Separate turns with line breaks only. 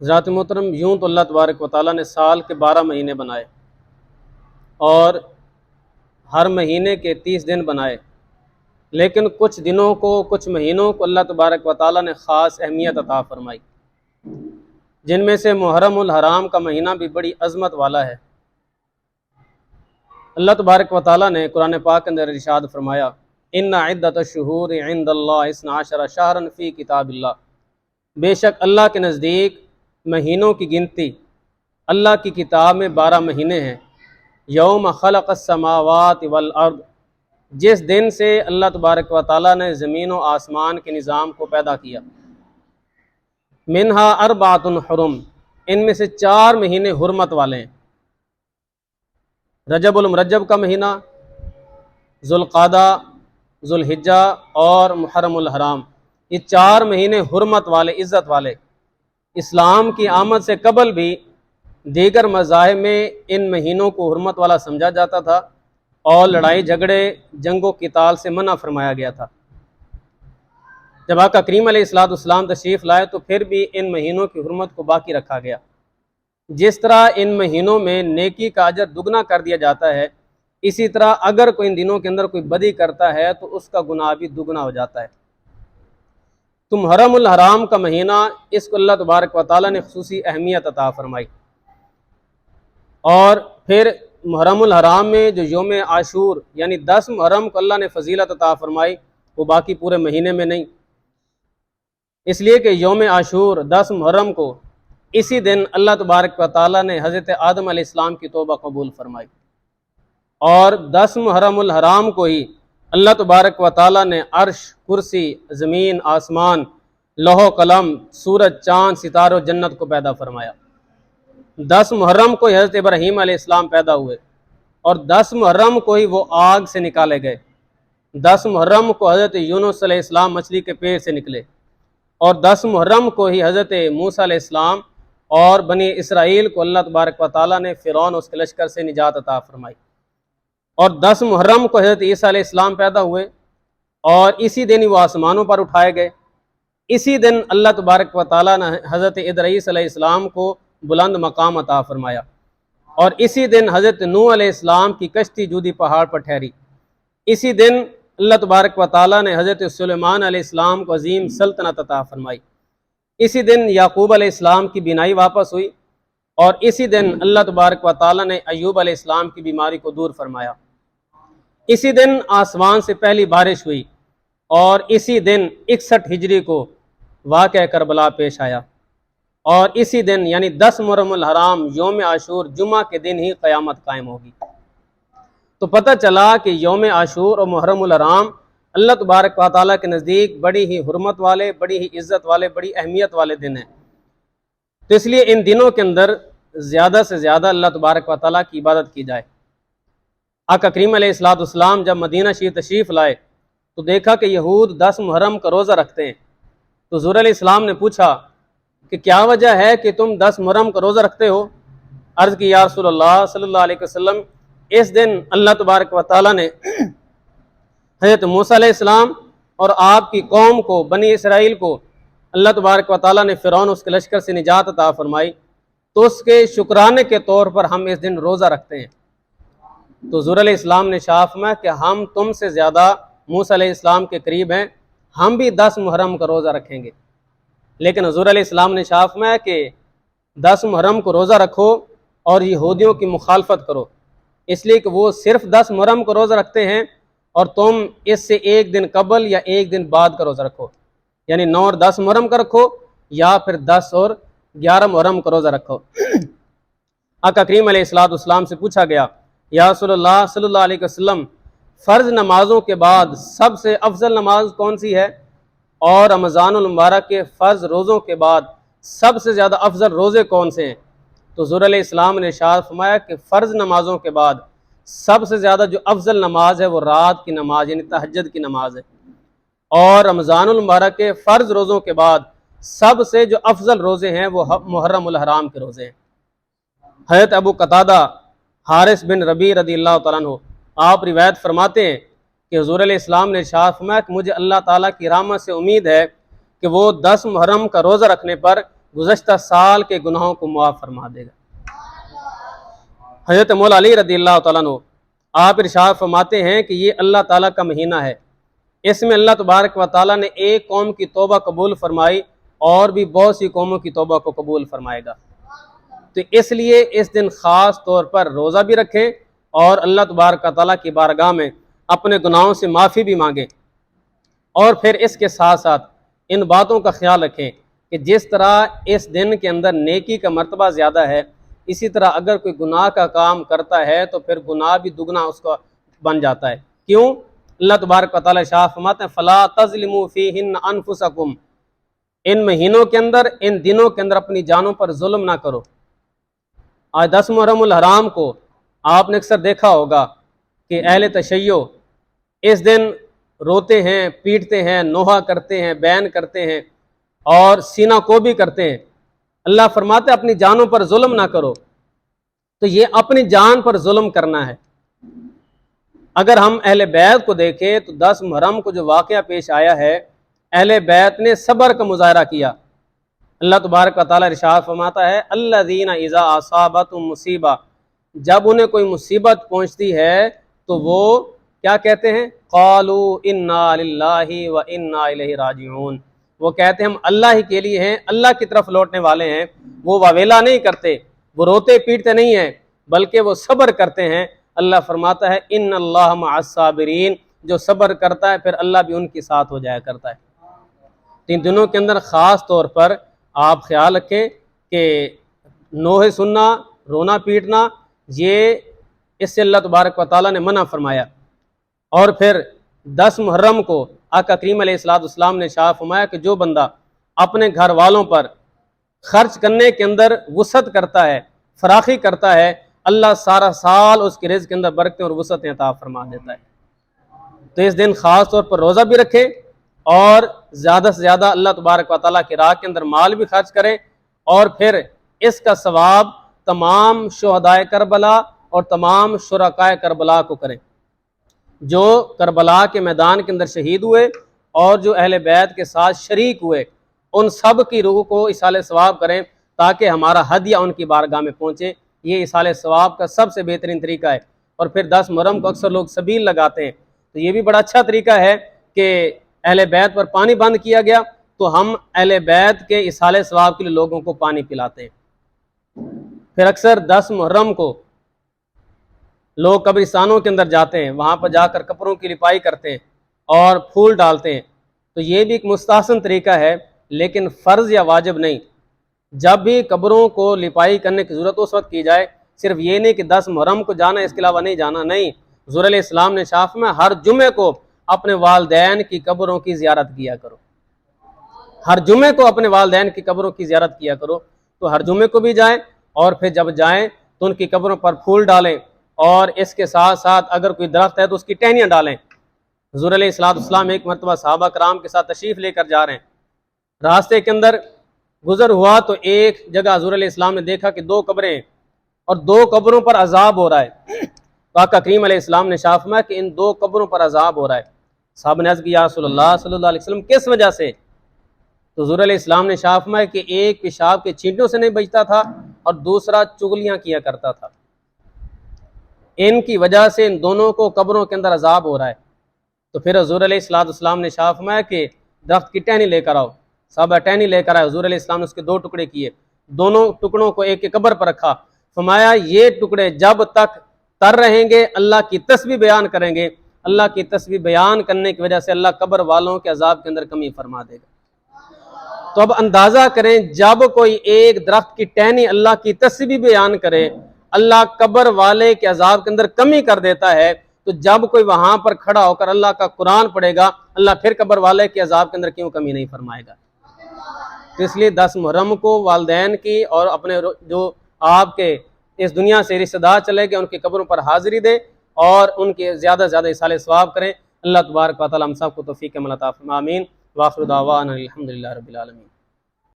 ذات محترم، یوں تو اللہ تبارک و تعالیٰ نے سال کے 12 مہینے بنائے اور ہر مہینے کے 30 دن بنائے، لیکن کچھ دنوں کو، کچھ مہینوں کو اللہ تبارک و تعالیٰ نے خاص اہمیت عطا فرمائی، جن میں سے محرم الحرام کا مہینہ بھی بڑی عظمت والا ہے۔ اللہ تبارک و تعالیٰ نے قرآن پاک کے اندر ارشاد فرمایا، ان عدۃ الشہور عند اللہ 12 شہرا فی کتاب اللہ، بے شک اللہ کے نزدیک مہینوں کی گنتی اللہ کی کتاب میں 12 مہینے ہیں۔ یوم خلق السماوات والارض، جس دن سے اللہ تبارک و تعالیٰ نے زمین و آسمان کے نظام کو پیدا کیا۔ منہا اربعۃ حرم، ان میں سے 4 مہینے حرمت والے ہیں۔ رجب المرجب کا مہینہ، ذوالقعدہ، ذوالحجہ اور محرم الحرام، یہ 4 مہینے حرمت والے، عزت والے۔ اسلام کی آمد سے قبل بھی دیگر مذاہب میں ان مہینوں کو حرمت والا سمجھا جاتا تھا اور لڑائی جھگڑے، جنگ و قتال سے منع فرمایا گیا تھا۔ جب آقا کریم علیہ السلام تشریف لائے تو پھر بھی ان مہینوں کی حرمت کو باقی رکھا گیا۔ جس طرح ان مہینوں میں نیکی کا اجر دگنا کر دیا جاتا ہے، اسی طرح اگر کوئی ان دنوں کے اندر کوئی بدی کرتا ہے تو اس کا گناہ بھی دگنا ہو جاتا ہے۔ تو محرم الحرام کا مہینہ، اس کو اللہ تبارک و تعالیٰ نے خصوصی اہمیت عطا فرمائی۔ اور پھر محرم الحرام میں جو یوم عاشور یعنی 10 محرم کو اللہ نے فضیلت عطا فرمائی، وہ باقی پورے مہینے میں نہیں، اس لیے کہ یوم عاشور 10 محرم کو اسی دن اللہ تبارک و تعالیٰ نے حضرت آدم علیہ السلام کی توبہ قبول فرمائی، اور 10 محرم الحرام کو ہی اللہ تبارک و تعالیٰ نے عرش، کرسی، زمین، آسمان، لوح و قلم، سورج، چاند، ستارے و جنت کو پیدا فرمایا۔ 10 محرم کو ہی حضرت ابراہیم علیہ السلام پیدا ہوئے، اور 10 محرم کو ہی وہ آگ سے نکالے گئے۔ 10 محرم کو حضرت یونس علیہ السلام مچھلی کے پیٹ سے نکلے، اور 10 محرم کو ہی حضرت موسیٰ علیہ السلام اور بنی اسرائیل کو اللہ تبارک و تعالیٰ نے فرعون اور اس کے لشکر سے نجات عطا فرمائی۔ اور 10 محرم کو حضرت عیسیٰ علیہ السلام پیدا ہوئے، اور اسی دن ہی وہ آسمانوں پر اٹھائے گئے۔ اسی دن اللہ تبارک و تعالیٰ نے حضرت ادریس علیہ السلام کو بلند مقام عطا فرمایا، اور اسی دن حضرت نوح علیہ السلام کی کشتی جودی پہاڑ پر ٹھہری۔ اسی دن اللہ تبارک و تعالیٰ نے حضرت سلیمان علیہ السلام کو عظیم سلطنت عطا فرمائی۔ اسی دن یعقوب علیہ السلام کی بینائی واپس ہوئی، اور اسی دن اللہ تبارک و تعالیٰ نے ایوب علیہ السلام کی بیماری کو دور فرمایا۔ اسی دن آسمان سے پہلی بارش ہوئی، اور اسی دن 61 ہجری کو واقعہ کربلا پیش آیا، اور اسی دن یعنی 10 محرم الحرام یوم عاشور جمعہ کے دن ہی قیامت قائم ہوگی۔ تو پتہ چلا کہ یوم عاشور اور محرم الحرام اللہ تبارک و تعالیٰ کے نزدیک بڑی ہی حرمت والے، بڑی ہی عزت والے، بڑی اہمیت والے دن ہیں۔ تو اس لیے ان دنوں کے اندر زیادہ سے زیادہ اللہ تبارک و تعالیٰ کی عبادت کی جائے۔ آقا کریم علیہ السلام جب مدینہ شریف تشریف لائے تو دیکھا کہ یہود 10 محرم کا روزہ رکھتے ہیں۔ تو حضور علیہ السلام نے پوچھا کہ کیا وجہ ہے کہ تم 10 محرم کا روزہ رکھتے ہو؟ عرض کی یا رسول اللہ صلی اللہ علیہ وسلم، اس دن اللہ تبارک و تعالیٰ نے حضرت موسیٰ علیہ السلام اور آپ کی قوم کو، بنی اسرائیل کو، اللہ تبارک و تعالیٰ نے فرعون اس کے لشکر سے نجات عطا فرمائی، تو اس کے شکرانے کے طور پر ہم اس دن روزہ رکھتے ہیں۔ تو حضور علیہ السلام نے شاہ فرمایا کہ ہم تم سے زیادہ موسیٰ علیہ السلام کے قریب ہیں، ہم بھی 10 محرم کا روزہ رکھیں گے۔ لیکن حضور علیہ السلام نے شاہ فرمایا کہ 10 محرم کو روزہ رکھو اور یہودیوں کی مخالفت کرو، اس لیے کہ وہ صرف 10 محرم کو روزہ رکھتے ہیں، اور تم اس سے ایک دن قبل یا ایک دن بعد کا روزہ رکھو، یعنی 9 اور 10 محرم کا رکھو، یا پھر 10 اور 11 محرم کا روزہ رکھو۔ آقا کریم علیہ السلام سے پوچھا گیا، یا رسول اللہ صلی اللہ علیہ وسلم، فرض نمازوں کے بعد سب سے افضل نماز کون سی ہے؟ اور رمضان المبارک کے فرض روزوں کے بعد سب سے زیادہ افضل روزے کون سے ہیں؟ تو حضور علیہ السلام نے ارشاد فرمایا کہ فرض نمازوں کے بعد سب سے زیادہ جو افضل نماز ہے وہ رات کی نماز یعنی تہجد کی نماز ہے، اور رمضان المبارک کے فرض روزوں کے بعد سب سے جو افضل روزے ہیں وہ محرم الحرام کے روزے ہیں۔ حضرت ابو قتادہ حارث بن ربیع رضی اللہ تعالیٰ عنہ آپ روایت فرماتے ہیں کہ حضور علیہ السلام نے ارشاد فرمایا کہ مجھے اللہ تعالیٰ کی رحمت سے امید ہے کہ وہ 10 محرم کا روزہ رکھنے پر गुज़श्ता साल के गुनाहों को मुआफ़ फरमा देगा। हज़रत मौला अली रज़ी अल्लाह तआला अन्हु आप इरशाद फरमाते हैं कि ये अल्लाह ताला का महीना है, इसमें अल्लाह तबारक व तआला ने एक कौम की तौबा कबूल फरमाई और भी बहुत सी कौमों की तौबा को कबूल फरमाएगा। तो इसलिए इस दिन ख़ास तौर पर रोज़ा भी रखें और अल्लाह तबारक व तआला की बारगाह में अपने गुनाहों से माफ़ी भी मांगें। और फिर इसके साथ साथ इन बातों का ख्याल रखें कि जिस तरह इस दिन के अंदर नेकी का मर्तबा ज़्यादा है, इसी तरह अगर कोई गुनाह का काम करता है तो फिर गुनाह भी दुगना उसका बन जाता है। क्यों? अल्लाह तबारक व तआला इरशाद फरमाते हैं, फ़ला तज़लिमू फ़ीहिन्न अनफुसकुम, इन महीनों के अंदर, इन दिनों के अंदर अपनी जानों पर जुल्म ना करो। आज 10 मुहर्रमुल हराम को आपने अक्सर देखा होगा कि अहले तशय्यो इस दिन रोते हैं, पीटते हैं, नोहा करते हैं, बैन करते हैं और सीना को भी करते हैं। अल्लाह फरमाते अपनी जानों पर जुल्म ना करो। तो ये अपनी जान पर जुल्म करना है। अगर हम अहले बैत को देखें तो 10 मुहर्रम को जो वाक़या पेश आया है, अहले बैत ने सब्र का मुजाहरा किया। अल्लाह तबारक व तआला इरशाद फरमाता है, अल्लज़ीना इज़ा असाबतहुम मुसीबा, जब उन्हें कोई मुसीबत पहुंचती है तो वो क्या कहते हैं? क़ालू इन्ना लिल्लाहि व इन्ना इलैहि राजिऊन, वो कहते हैं हम अल्लाह ही के लिए हैं, अल्लाह की तरफ लौटने वाले हैं। वो वावेला नहीं करते, वो रोते पीटते नहीं हैं, बल्कि वो सब्र करते हैं। अल्लाह फरमाता है इन्नल्लाह मअस्साबिरीन, जो सब्र करता है फिर अल्लाह भी उनके साथ हो जाया करता है। इन दिनों के अंदर ख़ास तौर पर आप ख्याल रखें कि नोहे सुनना, रोना पीटना, ये इससे अल्लाह तबारक व तआला ने मना फरमाया। और फिर 10 मुहर्रम को आका करीम अलैहिस्सलाम ने शाह फरमाया कि जो बंदा अपने घर वालों पर खर्च करने के अंदर वुसअत करता है, फराखी करता है, अल्लाह सारा साल उसके रिज़्क़ के अंदर बरकतें और वुसअतें अता फरमा देता है। तो इस दिन ख़ास तौर पर रोज़ा भी रखें और ज़्यादा से ज़्यादा अल्लाह तबारक व तआला की राह के अंदर माल भी खर्च करें। और फिर इसका सवाब तमाम शुहदाए करबला और तमाम शुरकाए करबला को करें, जो करबला के मैदान के अंदर शहीद हुए और जो अहले बैत के साथ शरीक हुए, उन सब की रूह को इसाले सवाब करें ताकि हमारा हदिया उनकी बारगाह में पहुँचे। ये इसाले सवाब का सबसे बेहतरीन तरीका है। और फिर 10 मुहर्रम को अक्सर लोग सबील लगाते हैं, तो ये भी बड़ा अच्छा तरीका है कि अहले बैत पर पानी बंद किया गया तो हम अहले बैत के इसाले सवाब के लिए लोगों को पानी पिलाते हैं। फिर अक्सर 10 मुहर्रम को लोग कब्रिस्तानों के अंदर जाते हैं, वहाँ पर जाकर कब्रों की लिपाई करते हैं और फूल डालते हैं। तो ये भी एक मुस्तहसन तरीका है, लेकिन फ़र्ज़ या वाजिब नहीं। जब भी कब्रों को लिपाई करने की ज़रूरत उस वक्त की जाए, सिर्फ ये नहीं कि 10 मुहर्रम को जाना, इसके अलावा नहीं जाना, नहीं। हुज़ूर अलैहिस्सलाम ने शाफ में हर जुमे को अपने वालदैन की कब्रों की ज़ियारत किया करो, हर जुमे को अपने वालदैन की कब्रों की ज़ियारत किया करो। तो हर जुमे को भी जाएं और फिर जब जाएं तो उनकी कब्रों पर फूल डालें और इसके साथ साथ अगर कोई दरख्त है तो उसकी टहनियाँ डालें। हुज़ूर अलैहिस्सलाम एक मरतबा सहाबा कराम के साथ तशरीफ़ लेकर जा रहे हैं, रास्ते के अंदर गुज़र हुआ तो एक जगह हुज़ूर अलैहिस्सलाम ने देखा कि 2 कब्रें हैं और 2 कब्रों पर अजाब हो रहा है। तो आका करीम अलैहिस्सलाम ने शाफ में कि इन 2 कब्रों पर अजाब हो रहा है। साहब ने अर्ज़ किया, या रसूलल्लाह सल्लल्लाहु अलैहि वसल्लम, किस वजह से? तो हुज़ूर अलैहिस्सलाम ने शाफ में कि एक पेशाब के छींटों से नहीं बचता था और दूसरा चुगलियाँ किया करता था, इनकी वजह से इन दोनों को कब्रों के अंदर अजाब हो रहा है। तो फिर हुज़ूर अलैहिस्सलाम ने शाफ में कि दरख्त की टहनी लेकर आओ। साहब टहनी लेकर आए, हुज़ूर अलैहिस्सलाम ने उसके 2 टुकड़े किए, दोनों टुकड़ों को एक कब्र पर रखा। फरमाया ये टुकड़े जब तक तर रहेंगे अल्लाह की तस्बीह बयान करेंगे, अल्लाह की तस्बीह बयान करने की वजह से अल्लाह कब्र वालों के अजाब के अंदर कमी फरमा देगा। तो अब अंदाज़ा करें, जब कोई एक दरख्त की टहनी अल्लाह की तस्बीह बयान करे, अल्लाह कब्र वाले के अजाब के अंदर कमी कर देता है, तो जब कोई वहां पर खड़ा होकर अल्लाह का कुरान पढ़ेगा, अल्लाह फिर कब्र वाले के अजाब के अंदर क्यों कमी नहीं फरमाएगा। तो इसलिए 10 मुहर्रम को वालदैन की और अपने जो आपके इस दुनिया से रिश्तेदार चले गए उनकी कब्रों पर हाजिरी दें और उनके ज़्यादा से ज़्यादा इसाले सवाब करें। अल्लाह तबारक व तआला हम सब को तौफीक अमल अता फरमाए। आमीन। व आखिर दावाना अल्हम्दुलिल्लाहि रब्बिल आलमीन।